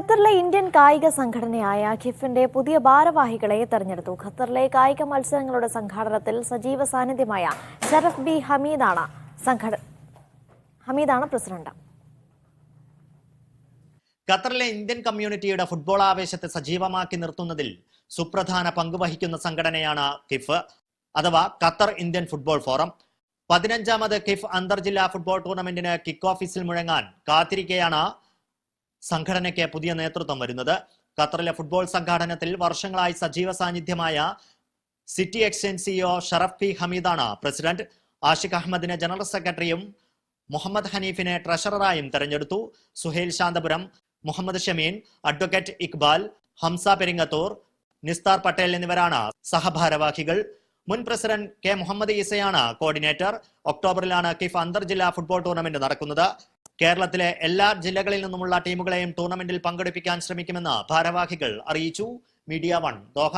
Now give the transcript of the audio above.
ഖത്തറിലെ ഇന്ത്യൻ കായിക സംഘടനയായ ഖിഫിന്റെ പുതിയ ഭാരവാഹികളെ തെരഞ്ഞെടുത്തു. ഖത്തറിലെ കായിക മത്സരങ്ങളുടെ സംഘാടനത്തിൽ സജീവ സാന്നിധ്യമായ ഷറഫ് ബി ഹമീദാണ് പ്രസിഡന്റ്. ഖത്തറിലെ ഇന്ത്യൻ കമ്മ്യൂണിറ്റിയുടെ ഫുട്ബോൾ ആവേശത്തെ സജീവമാക്കി നിർത്തുന്നതിൽ സുപ്രധാന പങ്കുവഹിക്കുന്ന സംഘടനയാണ് ഖിഫ് അഥവാ ഖത്തർ ഇന്ത്യൻ ഫുട്ബോൾ ഫോറം. 15ാമത് ഖിഫ് അന്തർജില്ലാ ഫുട്ബോൾ ടൂർണമെന്റിന് കിക്ക് ഓഫീസിൽ മുഴങ്ങാൻ കാത്തിരിക്കെയാണ് സംഘടനയ്ക്ക് പുതിയ നേതൃത്വം വരുന്നത്. ഖത്തറിലെ ഫുട്ബോൾ സംഘാടനത്തിൽ വർഷങ്ങളായി സജീവ സാന്നിധ്യമായ city exchange CEO Sharaf B ഹമീദാണ് പ്രസിഡന്റ്. ആഷിഖ് അഹമ്മദിനെ ജനറൽ സെക്രട്ടറിയും മുഹമ്മദ് ഹനീഫിനെ ട്രഷററായും തെരഞ്ഞെടുത്തു. സുഹൈൽ ശാന്തപുരം, മുഹമ്മദ് ഷമീൻ, അഡ്വക്കേറ്റ് ഇക്ബാൽ, ഹംസ പെരിങ്ങത്തൂർ, നിസ്താർ പട്ടേൽ എന്നിവരാണ് സഹഭാരവാഹികൾ. മുൻ പ്രസിഡന്റ് കെ മുഹമ്മദ് ഈസയാണ് കോർഡിനേറ്റർ. ഒക്ടോബറിലാണ് കിഫ് അന്തർജില്ലാ ഫുട്ബോൾ ടൂർണമെന്റ് നടക്കുന്നത്. കേരളത്തിലെ എല്ലാ ജില്ലകളിൽ നിന്നുമുള്ള ടീമുകളെയും ടൂർണമെന്റിൽ പങ്കെടുപ്പിക്കാൻ ശ്രമിക്കുമെന്ന് ഭാരവാഹികൾ അറിയിച്ചു. Media 1 Doha.